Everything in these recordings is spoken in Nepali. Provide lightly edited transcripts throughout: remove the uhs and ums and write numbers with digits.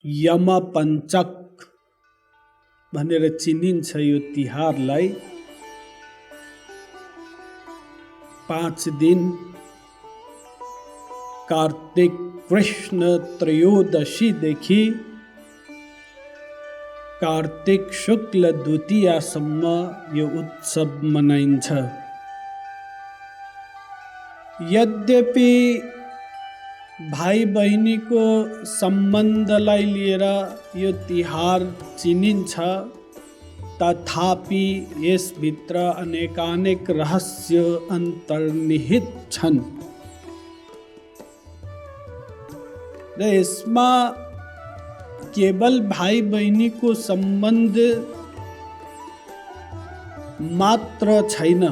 यमपञ्चक भनेर चिनिन्छ यो तिहारलाई। 5 दिन कार्तिक कृष्ण त्रयोदशीदेखि कार्तिक शुक्ल द्वितीयासम्म यो उत्सव मनाइन्छ। यद्यपि भाइ बहिनीको सम्बन्धलाई लिएर यो तिहार चिनिन्छ, तथापि यसभित्र अनेकानेक रहस्य अन्तर्निहित छन् र यसमा केवल भाइ बहिनीको सम्बन्ध मात्र छैन,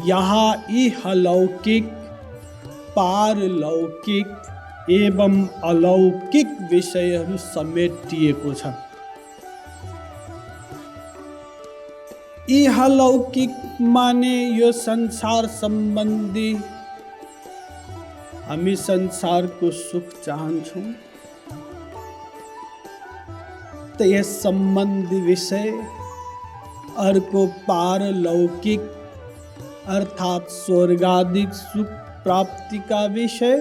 यहाँ इहलौकिक पारलौकिक एवं अलौकिक विषयहरू समेटिएको छ। इहलौकिक माने यो संसार सम्बन्धी, हामी संसारको सुख चाहन्छौँ त यस सम्बन्धी विषय। अर्को पारलौकिक अर्थात स्वर्गादिक सुख प्राप्ति का विषय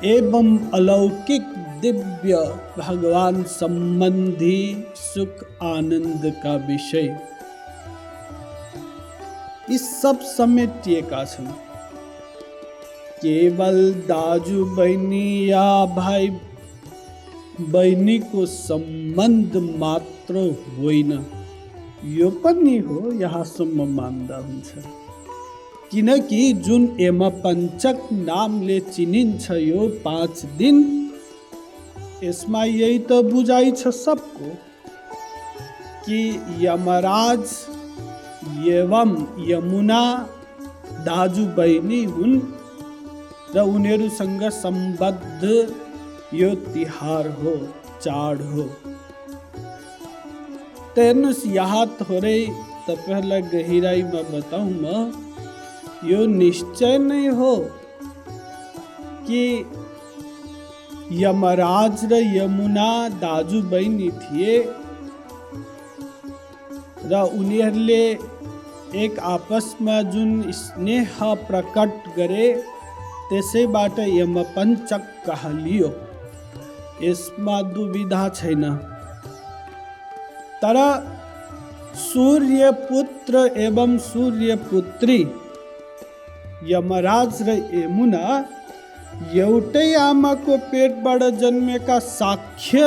एवं अलौकिक दिव्य भगवान संबंधी सुख आनंद का विषय, इस सब समेटिएका छन्। केवल दाजु बहिनी या भाइ बहिनीको सम्बन्ध मात्र होइन, यो पनि हो यहाँसम्म मान्दा हुन्छ। किनकि जुन यमपञ्चक नामले चिनिन्छ यो 5 दिन, यसमा यही त बुझाइ छ सबको कि यमराज एवं यमुना दाजु बहिनी हुन् र उनीहरूसँग सम्बद्ध यो तिहार हो, चाड हो। त हेर्नुहोस्, यहाँ थोरै तपाईहरुलाई गहिराईमा बताउँ म, यो निश्चय नै हो कि यमराज र यमुना दाजु बहिनी थिए र उनीहरूले एक आपसमा जुन स्नेह प्रकट गरे त्यसैबाट यमपञ्चक कहलियो, यसमा दुविधा छैन। तर सूर्य पुत्र एवं सूर्य पुत्री यमराज र यमुना एउटै आमाको पेटबाट जन्मेका साक्ष्य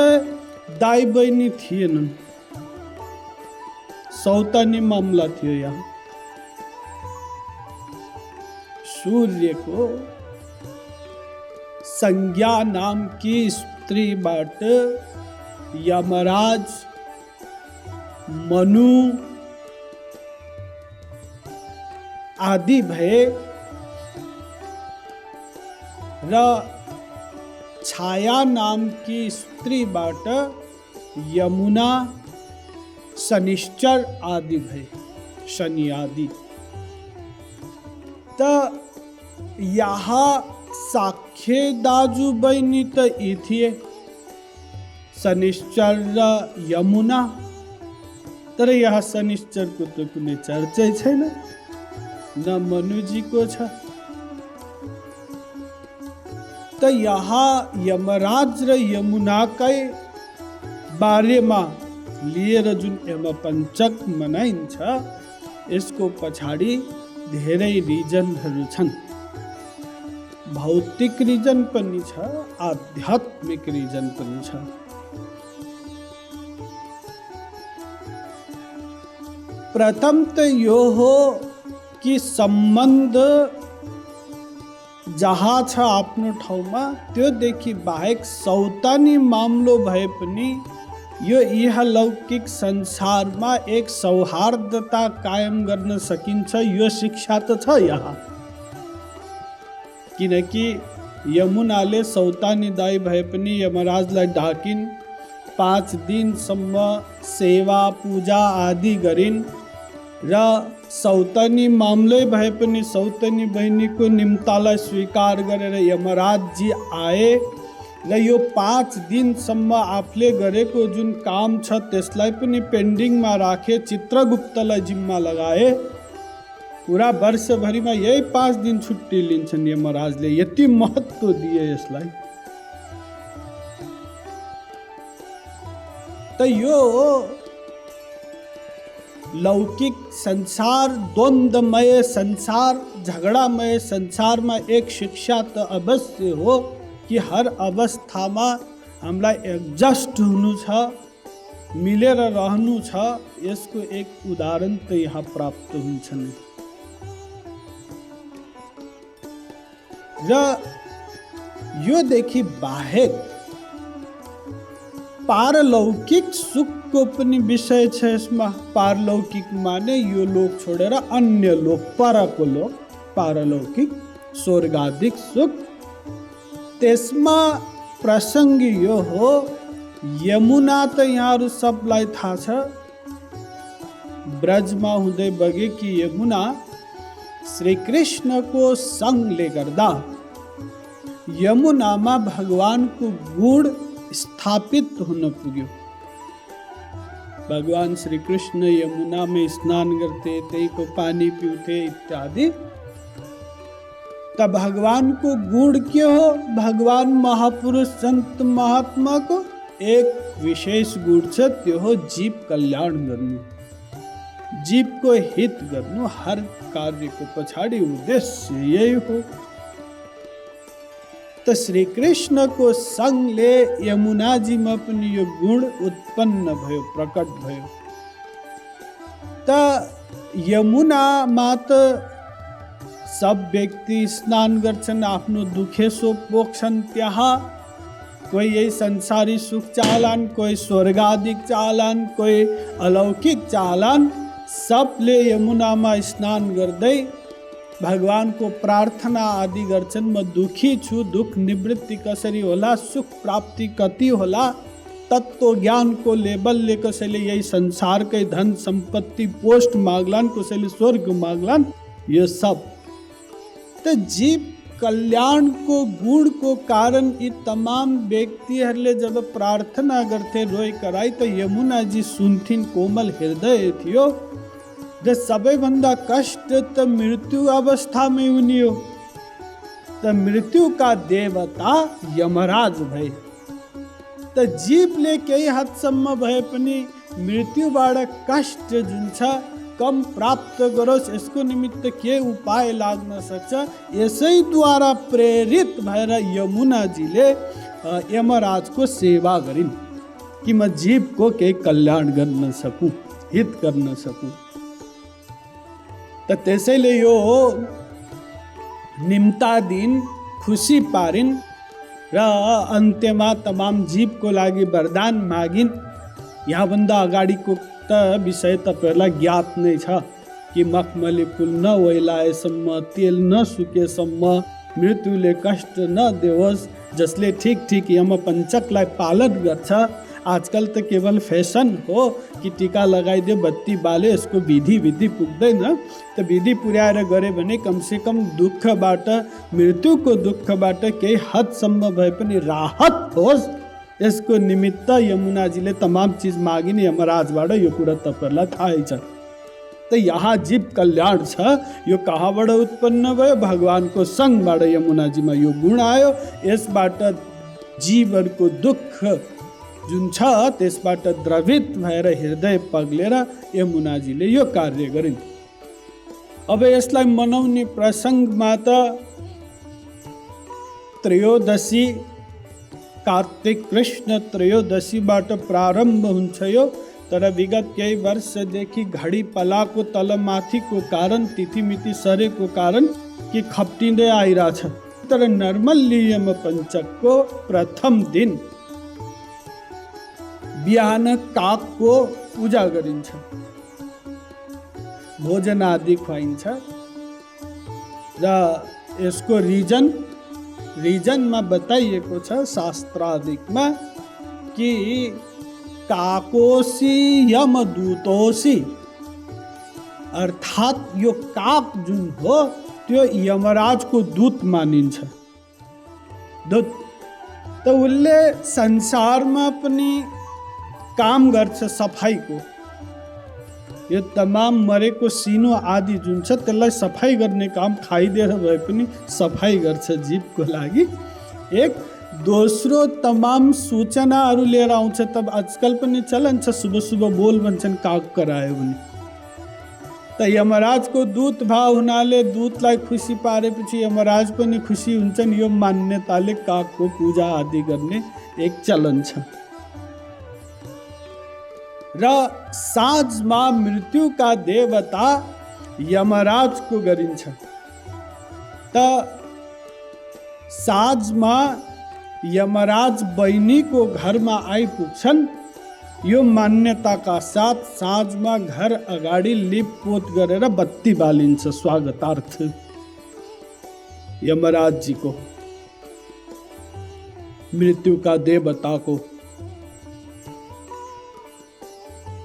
दाइ बहिनी थिएनन्। सौतनी मामला थियो यहाँ। सूर्यको संज्ञा नाम की स्त्रीबाट यमराज मनु आदि भए र छाया नाम की स्त्रीबाट यमुना शनिश्चर आदि भए, शनि आदि। त यहाँ साक्ष्य दाजु बहिनी त यी थिए, शनिश्चर र यमुना। तर यहाँ शनिश्चरको त कुनै चर्चै छैन, न मनुजीको छ। त यहाँ यमराज र यमुनाकै बारेमा लिएर जुन यमपञ्चक मनाइन्छ, यसको पछाडि धेरै रिजनहरू छन्। भौतिक रिजन पनि छ, आध्यात्मिक रिजन पनि छ। प्रथम त यो हो कि सम्बन्ध जहाँ छ आफ्नो ठाउँमा, त्योदेखि बाहेक सौतानी मामलो भए पनि यो इहलौकिक संसारमा एक सौहार्दता कायम गर्न सकिन्छ, यो शिक्षा त छ यहाँ। किनकि यमुनाले सौतानी दाइ भए पनि यमराजलाई डाकिन्, 5 दिनसम्म सेवा पूजा आदि गरिन् र सौतनी मामलै भए पनि सौतनी बहिनीको निम्तालाई स्वीकार गरेर यमराज जी आए र यो 5 दिनसम्म आफूले गरेको जुन काम छ त्यसलाई पनि पेन्डिङमा राखे चित्रगुप्तलाई जिम्मा लगाए। पुरा वर्षभरिमा यही 5 दिन छुट्टी लिन्छन् यमराजले, यति महत्त्व दिए यसलाई। त यो लौकिक संसार, द्वन्द्वमय संसार, झगडामय संसारमा एक शिक्षा त अवश्य हो कि हर अवस्थामा हामीलाई एडजस्ट हुनु छ, मिलेर रहनु छ। यसको एक उदाहरण त यहाँ प्राप्त हुन्छ नै। र योदेखि बाहेक पारलौकिक सुखको पनि विषय छ यसमा। पारलौकिक माने यो लोक छोडेर अन्य लोक, परको लोक, पारलौकिक स्वर्गाधिक सुख। त्यसमा प्रसङ्ग यो हो, यमुना त यहाँहरू सबलाई थाहा छ, ब्रजमा हुँदै बगेकी यमुना श्री कृष्णको सङ्गले गर्दा यमुनामा भगवानको गुण स्थापित हुन पुग्यो। भगवान श्री कृष्ण यमुना में स्नान करते, त्यहीको पानी पिउथे इत्यादि। त भगवान को गुण के हो? भगवान महापुरुष संत महात्मा को एक विशेष गुण छ, त्यो हो जीव कल्याण गर्नु, जीवको हित गर्नु। हर कार्यको पछाडि उद्देश्य यही हो। त श्री कृष्णको सँगले यमुनाजीमा पनि यो गुण उत्पन्न भयो, प्रकट भयो। त यमुनामा त सब व्यक्ति स्नान गर्छन्, आफ्नो दुखेसो पोख्छन् त्यहाँ। कोही यही संसारी सुख चाहलान्, कोही स्वर्गाधिक चाहलान्, कोही अलौकिक चाहलान्। सबले यमुनामा स्नान गर्दै भगवानको प्रार्थना आदि गर्छन्। म दुखी छु, दुख निवृत्ति कसरी होला, सुख प्राप्ति कति होला, तत्व ज्ञानको लेबलले कसैले यही संसारकै धन सम्पत्ति पोस्ट माग्लान्, कसैले स्वर्ग माग्लान्। यो सब त जीव कल्याणको गुणको कारण यी तमाम व्यक्तिहरूले जब प्रार्थना गर्थे, रोइ कराई, त यमुनाजी सुन्थिन्। कोमल हृदय थियो र सबैभन्दा कष्ट त मृत्यु अवस्थामै हुने हो। त मृत्युका देवता यमराज भए। त जीवले केही हदसम्म भए पनि मृत्युबाट कष्ट जुन छ कम प्राप्त गरोस्, यसको निमित्त के उपाय लाग्न सक्छ, यसैद्वारा प्रेरित भएर यमुनाजीले यमराजको सेवा गरिन् कि म जीवको केही कल्याण गर्न सकूँ, हित गर्न सकूँ। त त्यसैले यो निम्ता दिन खुसी पारिन् र अन्त्यमा तमाम जीवको लागि वरदान मागिन्। यहाँभन्दा अगाडिको त विषय तपाईँहरूलाई ज्ञात नै छ कि मखमली फुल नओइलाएसम्म, तेल नसुकेसम्म मृत्युले कष्ट नदेओस्। जसले ठिक ठिक यमपञ्चकलाई पालन गर्छ, आजकल त केवल फेसन हो कि टीका लगाइदियो, बत्ती बाल्यो, यसको विधि पुग्दैन। त विधि पुर्याएर गरे भने कमसेकम दुःखबाट, मृत्युको दुःखबाट केही हदसम्म भए पनि राहत होस्, यसको निमित्त यमुनाजीले तमाम चिज मागिन् यमराजबाट। यो कुरा तपाईँहरूलाई थाहै छ। त यहाँ जीव कल्याण छ, यो कहाँबाट उत्पन्न भयो? भगवानको सङ्गबाट यमुनाजीमा यो गुण आयो। यसबाट जीवहरूको दुःख जुन छ त्यसबाट द्रवित भएर हृदय पग्लेर यमुनाजीले यो कार्य गरिन्। अब यसलाई मनाउने प्रसङ्गमा त त्रयोदशी, कार्तिक कृष्ण त्रयोदशीबाट प्रारम्भ हुन्छ यो। तर विगत केही वर्षदेखि घडी पलाको तलमाथिको कारण, तिथिमिति सरेको कारण कि खप्टिँदै आइरहेछ। तर नर्मल्ली यमपञ्चकको प्रथम दिन बिहान कागको पूजा गरिन्छ, भोजन आदि खुवाइन्छ। र यसको रिजनमा बताइएको छ शास्त्रादिकमा कि काकोसी यमदूतोसी, अर्थात यो काक जुन हो त्यो यमराजको दूत मानिन्छ। दूत त उसले संसारमा पनि काम गर्छ सफाइको। यो तमाम मरेको सिनो आदि जुन छ त्यसलाई सफाई गर्ने काम खाइदिएर भए पनि सफाई गर्छ जीवको लागि। एक दोस्रो तमाम सूचनाहरू लिएर आउँछ। तब आजकल पनि चलन छ सुबह सुबह बोल भन्छन् काग करायो भने। त यमराजको दूत भाव हुनाले दूतलाई खुसी पारेपछि यमराज पनि खुसी हुन्छन्। यो मान्यताले कागको पूजा आदि गर्ने एक चलन छ। र साँझमा मृत्युका देवता यमराजको गरिन्छ। त साँझमा यमराज बहिनीको घरमा आइपुग्छन्। यो मान्यताका साथ साँझमा घर अगाडि लिपपोत गरेर बत्ती बालिन्छ स्वागतार्थ यमराजजीको, मृत्युका देवताको।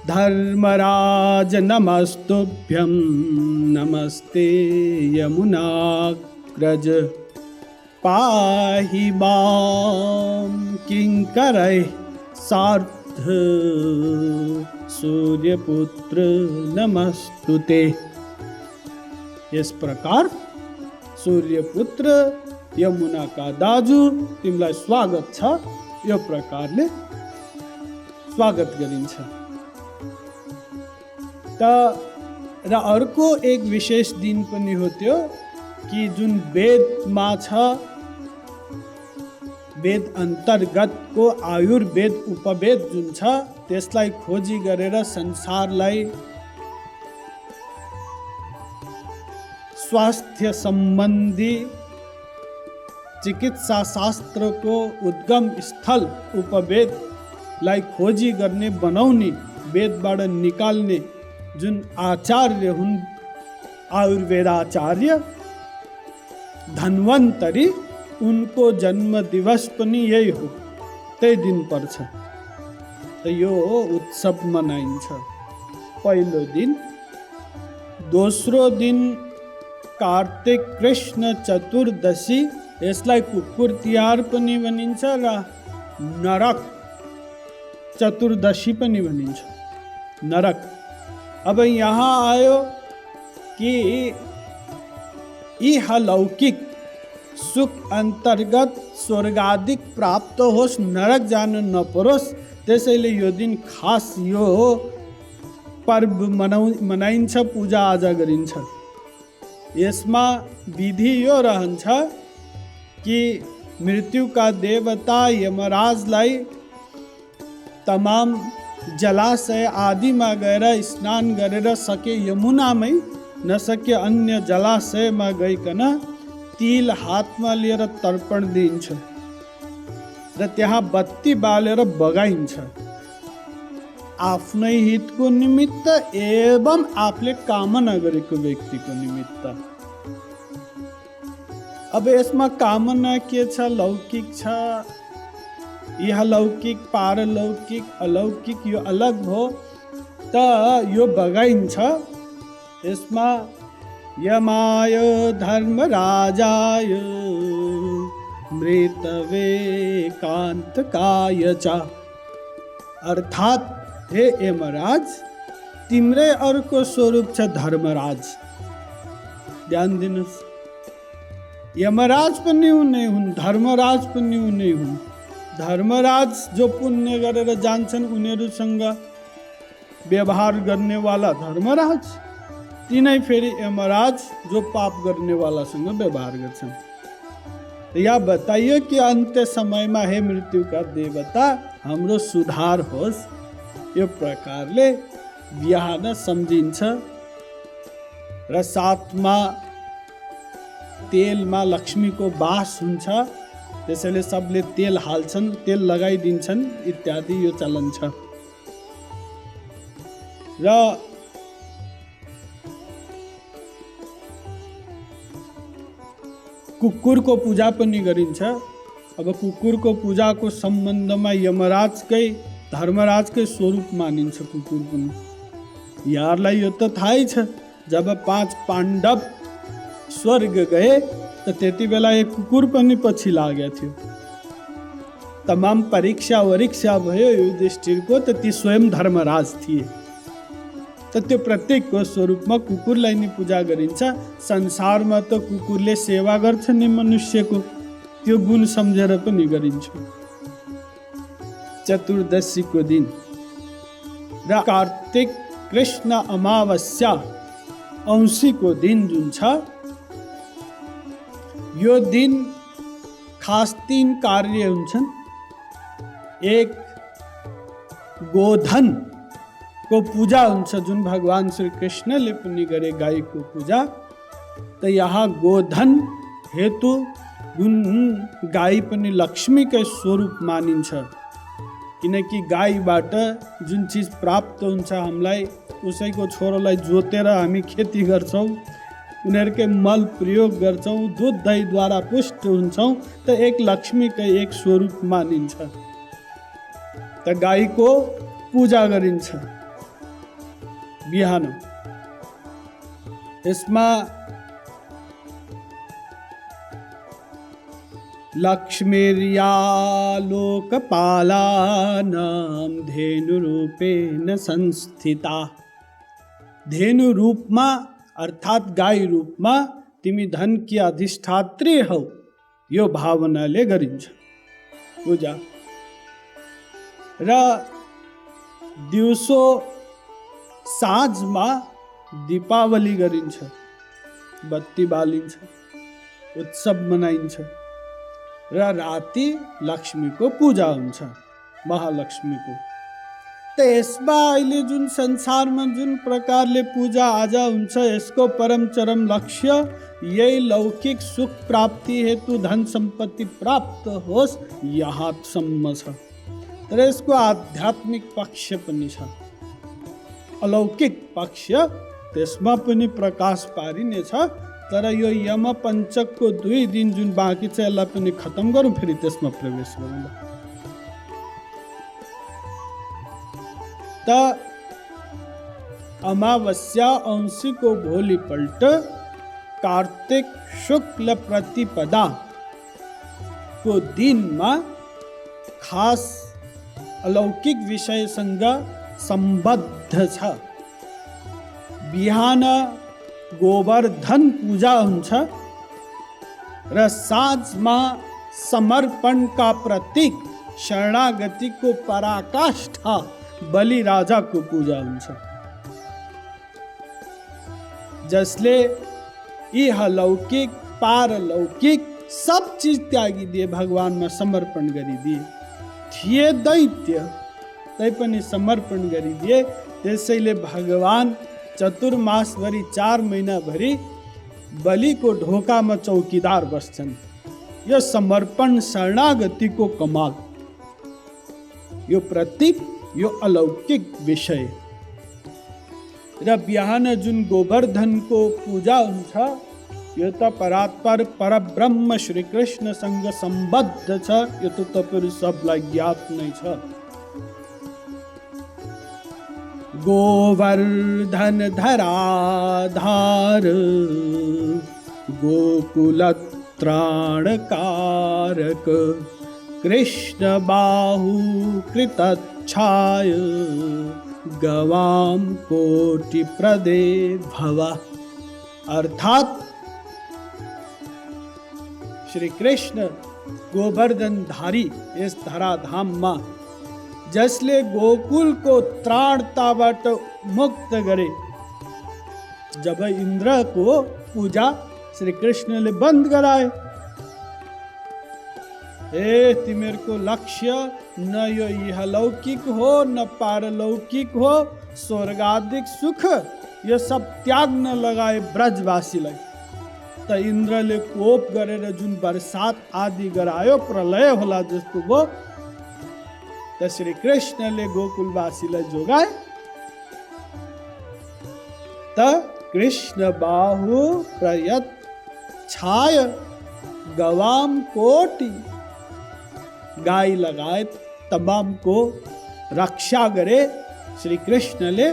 धर्मराज नमस्तुभ्यं नमस्ते यमुनाग्रज पाहि मां किंकरैः सार्ध सूर्यपुत्र नमस्तुते। इस प्रकार सूर्यपुत्र यमुना का दाजु तिमीलाई स्वागत छ, यो प्रकारले स्वागत गरिन्छ। र अर्को एक विशेष दिन पनि हो त्यो कि जुन वेदमा छ, वेद अन्तर्गतको आयुर्वेद उपवेद जुन छ त्यसलाई खोजी गरेर संसारलाई स्वास्थ्य सम्बन्धी चिकित्सा शास्त्रको उद्गम स्थल उपवेदलाई खोजी गर्ने, बनाउने, वेदबाट निकाल्ने जुन आचार्य हुन् आयुर्वेदाचार्य धन्वन्तरी, उनको जन्म दिवस पनि यही हो, त्यही दिन पर्छ। त यो उत्सव मनाइन्छ। पहिलो दिन। दोस्रो दिन कार्तिक कृष्ण चतुर्दशी, यसलाई कुकुर तिहार पनि भनिन्छ र नरक चतुर्दशी पनि भनिन्छ। नरक। अब यहाँ आयो कि यह लौकिक सुख अंतर्गत स्वर्गादिक प्राप्त होस्, नरक जान नपरोस्, त्यसैले यो दिन खास यो पर्व मनाइन्छ, पूजा आजा गरिन्छ। यसमा विधि यो रहन्छ कि मृत्युका देवता यमराजलाई तमाम जलाशय आदिमा गएर स्नान गरेर सके यमुनामै, नसके अन्य जलाशयमा गइकन तिल हातमा लिएर तर्पण दिइन्छ र त्यहाँ बत्ती बालेर बगाइन्छ आफ्नै हितको निमित्त एवं आफूले कामना गरेको व्यक्तिको निमित्त। अब यसमा कामना के छ? लौकिक छ, यह लौकिक, पारलौकिक, अलौकिक, यो अलग हो। त यो बगाइन्छ। यसमा यमाय धर्मराजाय मृतवे कान्तकाय च, अर्थात हे यमराज, तिम्रै अर्को स्वरूप छ धर्मराज। ध्यान दिनुस्, यमराज पनि उनै हुन्, धर्मराज पनि उनै हुन्। धर्मराज जो पुण्य गरेर जान्छन् उनीहरूसँग व्यवहार गर्नेवाला धर्मराज, तिनै फेरि यमराज जो पाप गर्नेवालासँग व्यवहार गर्छन्। यहाँ बताइयो कि अन्त्य समयमा हे मृत्युका देवता हाम्रो सुधार होस्, यो प्रकारले बिहान सम्झिन्छ। र साथमा तेलमा लक्ष्मीको बास हुन्छ, त्यसैले सबले तेल हाल्छन्, तेल लगाइदिन्छन् इत्यादि यो चलन छ। र कुकुरको पूजा पनि गरिन्छ। अब कुकुरको पूजाको सम्बन्धमा यमराजकै धर्मराजकै स्वरूप मानिन्छ कुकुर पनि। यहाँहरूलाई यो त थाहै छ, जब 5 पाण्डव स्वर्ग गए त त्यति बेला एक कुकुर पनि पछि लागेको थियो। તમામ પરીક્ષા વરીક્ષા भयो યુધિષ્ઠિરકો તો તે સ્વયં ધર્મરાજ थिए તો त्यो प्रत्येकको स्वरूपमा कुकुरलाई नि पूजा गरिन्छ। संसारमा त कुकुरले सेवा गर्छ नि मनुष्यको, त्यो गुण सम्झेर पनि गरिन्छ। चतुर्दशीको दिन र कार्तिक कृष्ण अमावस्या औँसीको दिन जुन छ, यो दिन खास 3 कार्य हुन्छन्। एक गोधन को पूजा हुन्छ, जुन भगवान श्री कृष्णले पनि गरे गाईको पूजा। त यहाँ गोधन हेतु जुन गाई पनि लक्ष्मीकै स्वरूप मानिन्छ, किनकि गाईबाट जुन चिज प्राप्त हुन्छ हामीलाई, उसैको छोरोलाई जोतेर हामी खेती गर्छौँ, उनीहरूकै मल प्रयोग गर्छौँ, दुध दहीद्वारा पुष्ट हुन्छौँ, त एक लक्ष्मीकै एक स्वरूप मानिन्छ। त गाईको पूजा गरिन्छ बिहान। यसमा लक्ष्मीर्या लोकपालानां धेनुरूपेण संस्थिता। धेनु रूपमा अर्थात गाई रूपमा तिमी धन की अधिष्ठात्री हौ, यो भावनाले गरिन्छ पूजा। र दिउँसो साँझमा दीपावली गरिन्छ, बत्ती बालिन्छ, उत्सव मनाइन्छ। र राति लक्ष्मीको पूजा हुन्छ, महालक्ष्मीको। त यसमा अहिले जुन संसारमा जुन प्रकारले पूजा आजा हुन्छ, यसको परम चरम लक्ष्य यही लौकिक सुख प्राप्ति हेतु धन सम्पत्ति प्राप्त होस्, यहाँसम्म छ। तर यसको आध्यात्मिक पक्ष पनि छ, अलौकिक पक्ष, त्यसमा पनि प्रकाश पारिनेछ। तर यो यम पञ्चकको 2 दिन जुन बाँकी छ, यसलाई पनि खतम गरौँ, फेरि त्यसमा प्रवेश गरौँ। त अमावस्या औँसीको भोलिपल्ट कार्तिक शुक्ल प्रतिपदा को दिनमा खास अलौकिक विषयसँग सम्बद्ध छ। बिहान गोवर्धन पूजा हुन्छ र साँझमा समर्पणका प्रतीक शरणागतिको पराकाष्ठा बलि राजाको पूजा हुन्छ, जसले इहलौकिक पारलौकिक सब चीज त्यागिदिए, भगवानमा समर्पण गरिदिए। थिए दैत्य तैपनि समर्पण गरिदिए। त्यसैले भगवान चतुर्मासभरि 4 महिनाभरि बलिको ढोकामा चौकीदार बस्छन्। यो समर्पण शरणागतिको कमाल, यो प्रतीक, यो अलौकिक विषय। र बिहान जुन गोवर्धनको पूजा हुन्छ, यो त परात्पर परब्रह्म श्री कृष्णसँग सम्बद्ध छ। यो त तपाईहरु सबलाई ज्ञात नै छ। गोवर्धन धराधार गोकुल त्राणकारक कृष्ण बाहु कृतच्छाय गवाम कोटि प्रदे भवा। अर्थात श्री कृष्ण गोवर्धनधारी यस धराधाममा, जसले गोकुलको त्राणताबाट मुक्त गरे। जब इन्द्रको पूजा श्री कृष्णले बन्द गराए, ए तिमीहरूको लक्ष्य न यो इहलौकिक हो न पारलौकिक हो, स्वर्गादिक सुख यो सब त्याग्न लगाए ब्रजवासीलाई। त इन्द्रले कोप गरेर जुन बरसात आदि गरायो, प्रलय होला जस्तो भयो। त श्री कृष्णले गोकुलवासीलाई जोगाए। त कृष्ण बाहु प्रयत छाय गवाम कोटि, गाई लगायत तमामको रक्षा गरे। श्री कृष्णले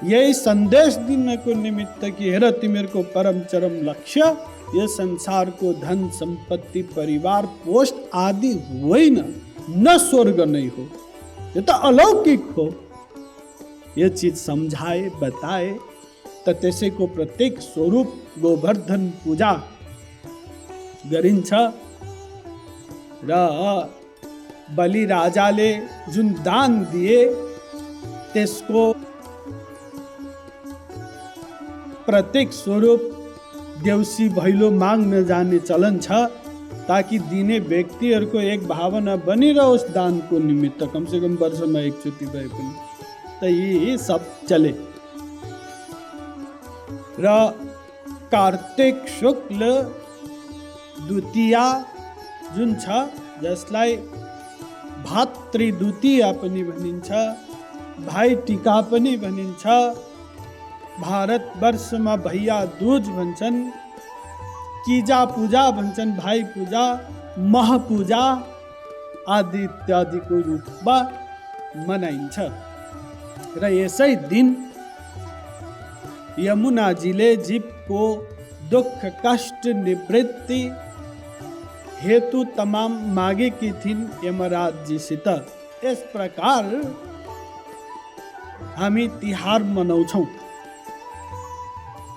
यही सन्देश दिनको निमित्त कि हेर तिमीहरूको परम चरम लक्ष्य यस संसारको धन संपत्ति परिवार पोस्ट आदि होइन, न स्वर्ग नै हो, यो त अलौकिक हो। यो चीज सम्झाए बताए त त्यसैको प्रत्येक स्वरूप गोवर्धन पूजा गरिन्छ र बलि राजाले जुन दान दिए त्यसको प्रत्येक स्वरूप देउसी भैलो माग्न जाने चलन छ, ताकि दिने व्यक्तिहरूको एक भावना बनिरहोस् दानको निमित्त, कमसे कम वर्षमा एकचोटि भए पनि। त यी सब चले र कार्तिक शुक्ल द्वितीया जुन छ, जसलाई भातृ द्वितीया पनि भनिन्छ, भाइ टिका पनि भनिन्छ, भारतवर्षमा भैया दूज भन्छन्, किजा पूजा भन्छन्, भाइ पूजा, मह पूजा आदि इत्यादिको रूपमा मनाइन्छ। र यसै दिन यमुनाजीले जीवको दुख कष्ट निवृत्ति हेतु तमाम मागेकी थिइन् यमराजजीसित। यस प्रकार हामी तिहार मनाउँछौँ।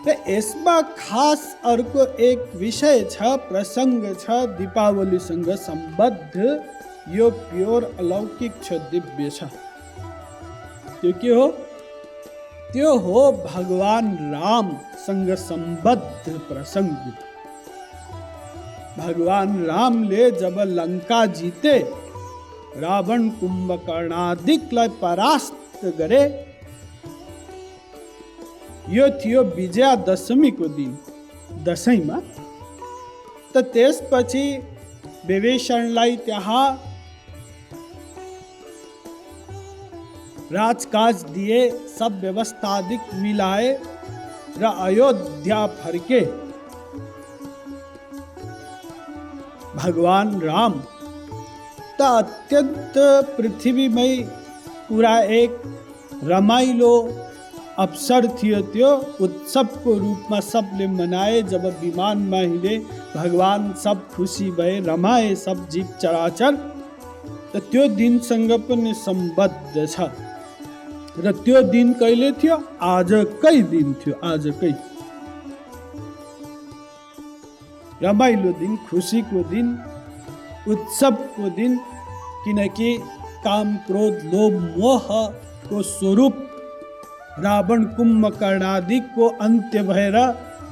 र यसमा खास अर्को एक विषय छ, प्रसङ्ग छ दीपावलीसँग सम्बद्ध, यो प्योर अलौकिक छ, दिव्य छ। त्यो के हो? त्यो हो भगवान रामसँग सम्बद्ध प्रसङ्ग। भगवान रामले जब लंका जीते, रावण कुम्भकर्णादिकलाई परास्त गरे, यो थियो विजयादशमीको दिन, दशैंमा। त त्यसपछि विभीषणलाई त्यहाँ राजकाज दिए, सब व्यवस्थादिक मिलाए र अयोध्या फर्के भगवान राम। त अत्यंत पृथ्वीमै पूरा एक रमाइलो अवसर थियो। त्यो उत्सवको रूपमा सबले मनाए। जब विमानमा हिँडे भगवान, सब खुसी भए, रमाए सब जीव चराचर। त त्यो दिनसँग पनि सम्बद्ध छ। र त्यो दिन कहिले थियो? आजकै दिन थियो, आजकै रमाइलो दिन, खुसीको दिन, उत्सवको दिन। किनकि काम क्रोध लोभ मोहको स्वरूप रावण कुम्भकर्णादिको अन्त्य भएर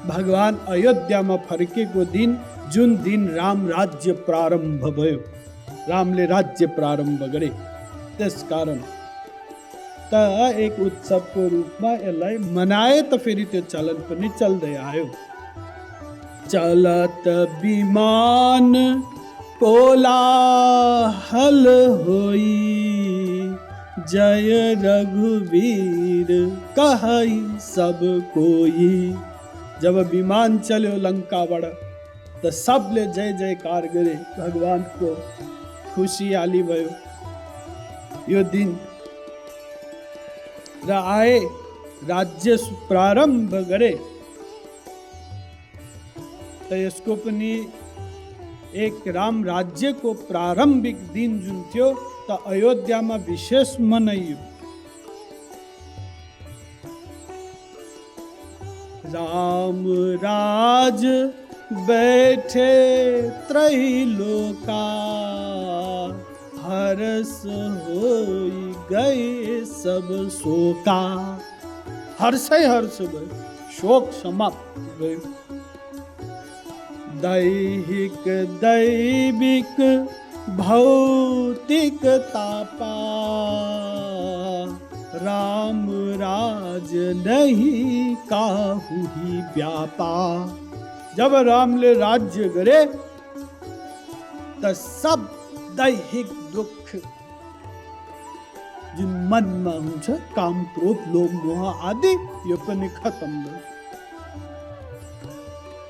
भगवान अयोध्यामा फर्केको दिन, जुन दिन राम राज्य प्रारम्भ भयो, रामले राज्य प्रारम्भ गरे। त्यसकारण त एक उत्सवको रूपमा यसलाई मनाए। त फेरि त्यो चलन पनि चल्दै आयो। चलत विमान कोलाहल होई, जय रघुवीर कहई सब कोई। जब विमान चल्यो लंकाबाट, त सबले जय जयकार गरे, भगवान को खुशियाली भयो यो दिन। र आए राज्य प्रारम्भ गरे। त यसको पनि एक राम राज्यको प्रारम्भिक दिन जुन थियो, त अयोध्यामा विशेष मनाइयो। राम राज बैठे त्रैलोका, हर्ष होई गए सब शोका। हर्षै हर्ष भयो, शोक समाप्त भयो। दैहिक दैविक भौतिक तापा, राम राज नहीं काहू ही व्यापा। जब रामले राज्य गरे, त सब दैहिक दुख जुन मनमा हुन्छ, काम क्रोध लोभ मोह आदि, यो पनि खत्म भयो।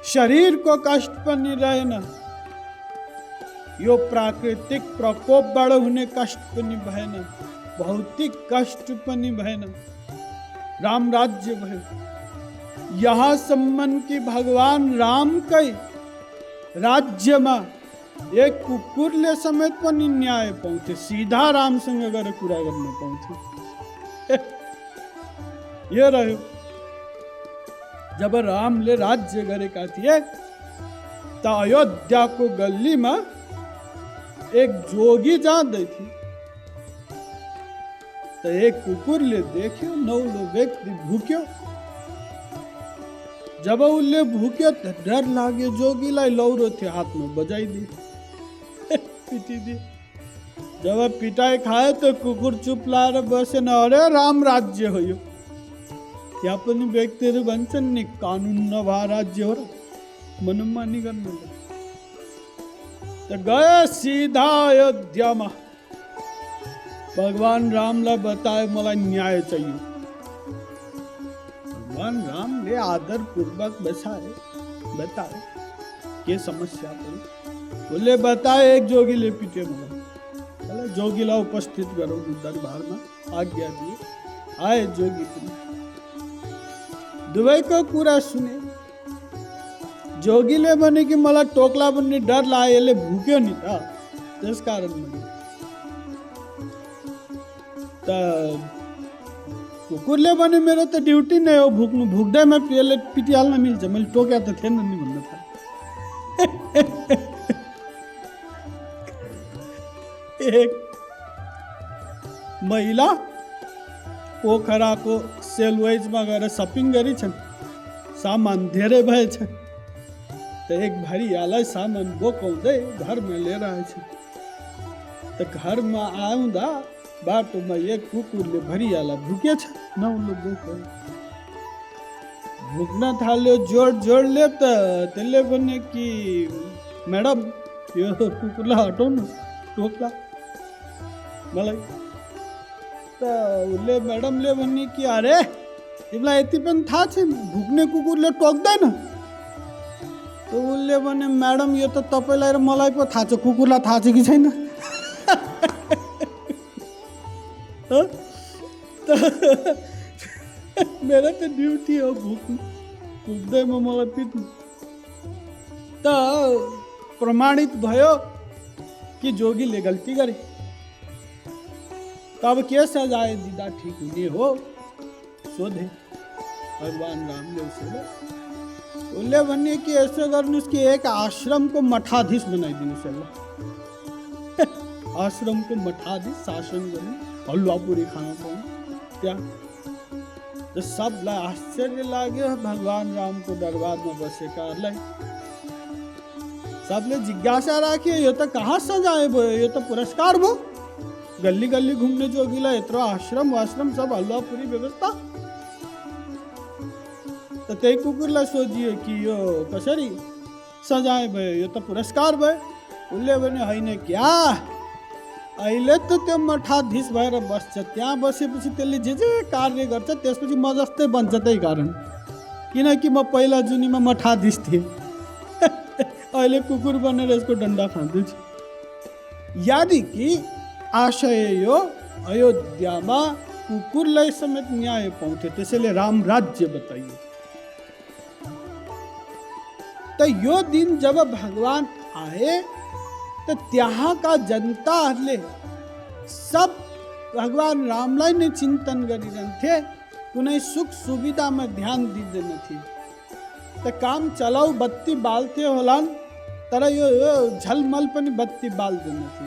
शरीरको कष्ट पनि रहेन, यो प्राकृतिक प्रकोपबाट हुने कष्ट पनि भएन, भौतिक कष्ट पनि भएन। राम राज्य भयो। यहाँ सम्मन की भगवान राम कई राज्य में एक कुकुरले समेत पनि न्याय पाउँथे, सीधा रामसँग गएर कुरा गर्न पाउँथे। यो रह्यो जब रामले राज्य गरेका थिए त अयोध्याको गल्लीमा एक जोगी जाँदै थियो त एक कुकुरले देख्यो, नौलो व्यक्ति भुक्यो। जब उसले भुक्यो त डर लाग्यो जोगीलाई, लौरो थियो हातमा, बजाइदियो, पिटिदियो। जब पिटाई खायो त कुकुर चुप लाएर बसेन। अरे राम राज्य हो यो। यहाँ पनि व्यक्तिहरू भन्छन् नि, कानुन नभए राज्य हो र, मनमानी गर्नु त गयो सीधा अयोध्यामा। भगवान रामलाई बताए मलाई न्याय चाहिए। भगवान रामले आदर पूर्वक बताए के समस्या पड़ी। बोले बताए, एक जोगीले पिट्यो मलाई। चलो जोगीलाई उपस्थित गरौँ दरबारमा, आज्ञा दिए। आए जोगी पनि, दुवैको कुरा सुने। जोगीले भने कि मलाई टोक्ला भन्ने डर लाग्यो, यसले भुक्यो नि त, त्यसकारण भने। त कुकुरले भने मेरो त ड्युटी नै हो भुक्नु, भुक्दैमा यसले पिटिहाल्न मिल्छ, मैले टोक्या त थिएन नि भन्न थाल्यो। एक महिला पोखराको सेलवेजमा गएर सपिङ गरिछन्, सामान धेरै भएछ त एक भरियालाई सामान बोकाउँदै घरमा लिएर आएछन्। त घरमा आउँदा बाटोमा एक कुकुरले भरियालाई भुकेछ, नौलो बोक्यो, भुक्न थाल्यो जोडले। त त्यसले भने कि म्याडम यो कुकुरलाई हटाउनु, टोक्ला मलाई। त उसले म्याडमले भने कि अरे तिमीलाई यति पनि थाहा छैन, भुक्ने कुकुरले टोक्दैन। त उसले भने म्याडम यो त तपाईँलाई र मलाई पो थाहा छ, कुकुरलाई थाहा छ कि छैन? मेरो त ड्युटी हो भुक्नु, भुक्दैमा मलाई पिट्नु। त प्रमाणित भयो कि जोगीले गल्ती गरे। तब के सजाय दिँदा ठीक हुने हो सोधे भगवान रामले उसले। उसले भने कि यसो गर्नुहोस् कि एक आश्रमको मठाधीश बनाइदिनुहोस् यसलाई। आश्रमको मठाधीश शासन गर्ने, हलुवा पुरी खान पाउनु त्यहाँ। सबलाई आश्चर्य लाग्यो भगवान रामको दरबारमा बसेकाहरूलाई। सबले जिज्ञासा राख्यो, यो त कहाँ सजाय भयो, यो त पुरस्कार भयो। गल्ली गल्ली घुम्ने जोगीलाई यत्रो आश्रम वाश्रम सब हलुवा पुरी व्यवस्था। त त्यही कुकुरलाई सोधियो कि यो कसरी सजाय भयो, यो त पुरस्कार भयो। उसले भने होइन क्या, अहिले त त्यो मठाधीश भएर बस्छ, त्यहाँ बसेपछि त्यसले जे जे कार्य गर्छ त्यसपछि म जस्तै बन्छ। त्यही कारण, किनकि म पहिला जुनीमा मठाधीश थिएँ, अहिले कुकुर बनेर यसको डन्डा खाँदैछु। यानि कि आशय यो अयोध्यामा कुकुरलाई समेत न्याय पाउँथे, त्यसैले राम राज्य बताइयो। त यो दिन जब भगवान आए त त्यहाँका जनताहरूले सब भगवान रामलाई नै चिन्तन गरिरहन्थे, कुनै सुख सुविधामा ध्यान दिँदैनथे। त काम चलाउ बत्ती बाल्थे होलान्, तर यो झलमल पनि बत्ती बाल्दैनथे।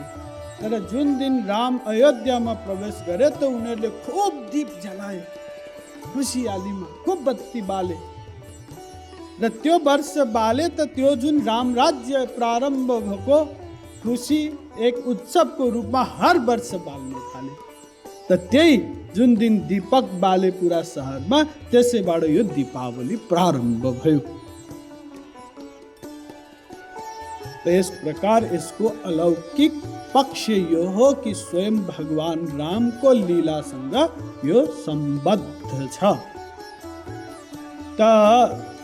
तर जुन दिन राम अयोध्यामा प्रवेश गरे त उनीहरूले खूब दीप जलाए, खुसियालीमा खूब बत्ती बाले। र त्यो वर्ष बाले त त्यो जुन राम राज्य प्रारम्भ भएको खुसी एक उत्सवको रूपमा हर वर्ष बाल्न थाले। त त्यही जुन दिन दीपक बाले पुरा शहरमा, त्यसैबाट यो दीपावली प्रारम्भ भयो। तो इस प्रकार इसको अलौकिक पक्ष यो हो कि स्वयं भगवान राम को लीला संग यो संबद्ध छ। त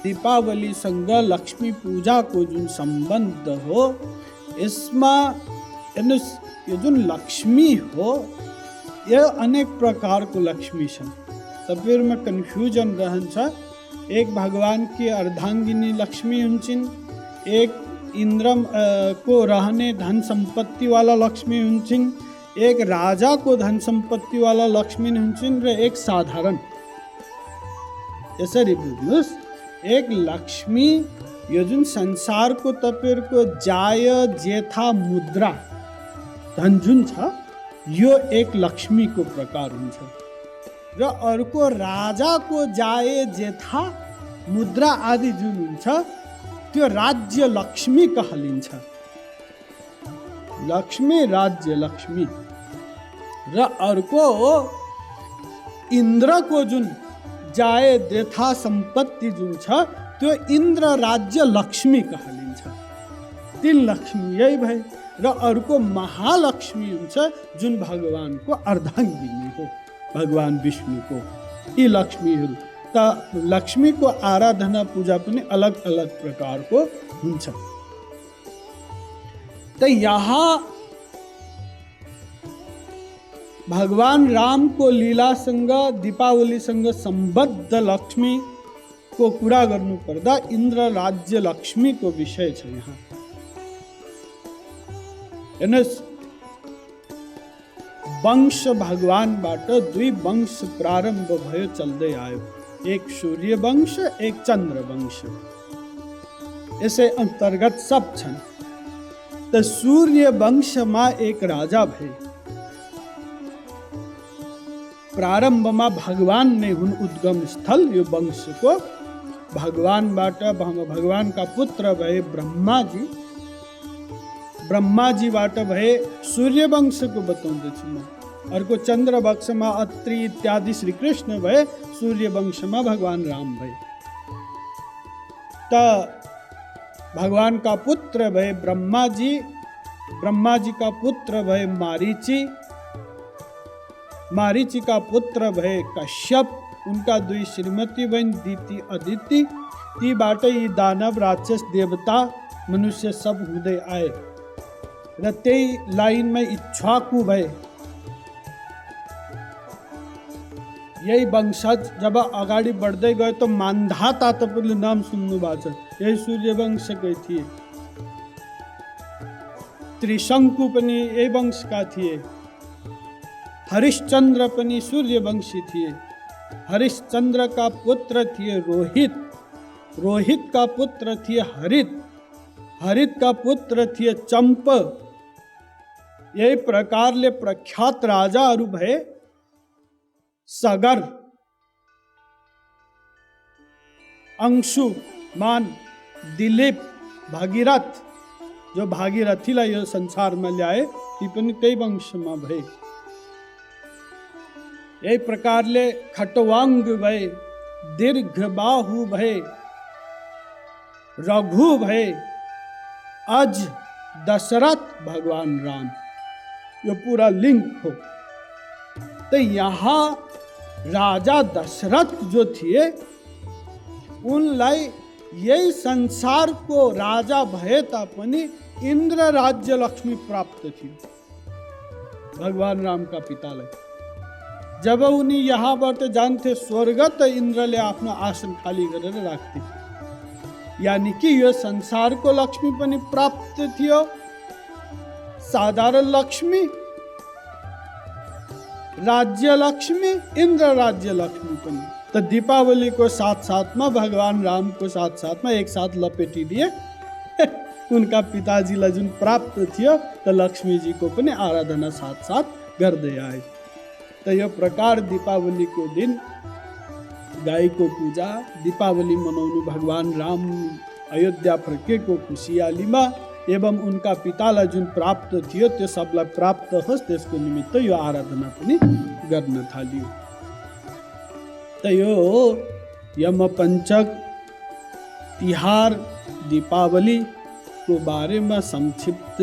दीपावली संग लक्ष्मी पूजा को जुन संबंध हो, इसमा यो जुन लक्ष्मी हो, यो अनेक प्रकार को लक्ष्मी छन्। त फिर में कन्फ्यूजन रहन्छ एक भगवान की अर्धांगिनी लक्ष्मी हुन्छन्, एक इंद्र को रहने धन संपत्ति वाला लक्ष्मी हुन्छन्, एक राजा को धन संपत्ति वाला लक्ष्मी हुन्छन् र एक साधारण। यसरी बुझ्नुस्, एक लक्ष्मी यो जुन संसारको तपाईहरुको जाय जेथा मुद्रा धन जुन छ यो एक लक्ष्मीको प्रकार हुन्छ र अर्को राजाको जाय जेथा मुद्रा आदि जुन हुन्छ त्यो राज्य लक्ष्मी कहलिन्छ। लक्ष्मी राज्य लक्ष्मी र अर्को इन्द्रको जुन जाय जेथा सम्पत्ति जुन छ त्यो इन्द्र राज्य लक्ष्मी कहलिन्छ। तीन लक्ष्मी यही भए र अर्को महालक्ष्मी हुन्छ जुन भगवानको अर्धांगिनी हो, भगवान विष्णुको। यी लक्ष्मीहरू त लक्ष्मीको आराधना पूजा पनि अलग अलग प्रकारको हुन्छ। त यहाँ भगवान रामको लीलासँग दीपावलीसँग सम्बद्ध लक्ष्मी को कुरा गर्नु पर्दा इन्द्र राज्य लक्ष्मीको विषय छ। यहाँ हेर्नुस्, वंश भगवानबाट दुई वंश प्रारम्भ भयो, चल्दै आयो। एक सूर्य वंश, एक चन्द्र वंश। यसै अन्तर्गत सब छन्। त सूर्य वंशमा एक राजा भए। प्रारम्भमा भगवान नै हुन् उद्गम स्थल यो वंशको। भगवानबाट भगवानका पुत्र भए ब्रह्माजी। ब्रह्माजीबाट भए सूर्य वंशको बताउँदैछु म। अर्को चन्द्र वंशमा अत्रि इत्यादि श्री कृष्ण भए, सूर्य वंशमा भगवान राम भए। त भगवानका पुत्र भए ब्रह्माजी, ब्रह्माजीका पुत्र भए मारीची, मारीची का पुत्र भए कश्यप, उनका दुई श्रीमती बहन दीति अदिति। तीबाट यी दानव राक्षस देवता मनुष्य सब हुँदै आए र त्यही लाइनमा इक्ष्वाकु भए। यही वंशज जब अगाडि बढ्दै गयो त मान्धाता तपाईले नाम सुन्नु भएको छ, यही सूर्य वंशकै थिए। त्रिशंकु पनि यही वंशका थिए। हरिश्चंद्र पनि सूर्यवंशी थिए। हरिश्चंद्र का पुत्र थिए रोहित, रोहित का पुत्र थिए हरित, हरित का पुत्र थिए चंप। यही प्रकारले प्रख्यात राजाहरू भए सगर, अंशुमान, दिलीप, भागीरथ, जो भागीरथीलाई यो संसारमा ल्याए ती पनि त्यही वंशमा भए। यही प्रकारले खटवांग भए, दीर्घबाहु भए, रघु भए, अज, दशरथ, भगवान राम। यो पूरा लिंक हो। तो यहाँ राजा दशरथ जो थिए उनलाई यही संसार को राजा भए तापनि इंद्र राज्य लक्ष्मी प्राप्त थियो भगवान राम का पितालाई। जब उनी यहाँबाट जान्थे स्वर्ग त इन्द्रले आफ्नो आसन खाली गरेर राख्थे। यानी कि यो संसारको लक्ष्मी पनि प्राप्त थियो, साधारण लक्ष्मी, राज्य लक्ष्मी, इंद्र राज्य लक्ष्मी पनि। तो दीपावली को साथ साथ में भगवान राम को साथ साथ में एक साथ लपेटी दिए उनका पिताजीलाई जुन प्राप्त थियो तो लक्ष्मी जी को पनि आराधना साथ साथ गर्दै आए। तो यो प्रकार दीपावली को दिन गाई को पूजा, दीपावली मनाउनु भगवान राम अयोध्या फर्केको खुसियालीमा एवं उनका पितालाई जुन प्राप्त थियो त्यो सबलाई प्राप्त होस् त्यसको निमित्त यो आराधना पनि गर्न थालियो। त यो यमपञ्चक तिहार दीपावली को बारे में संक्षिप्त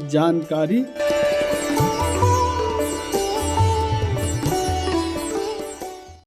जानकारी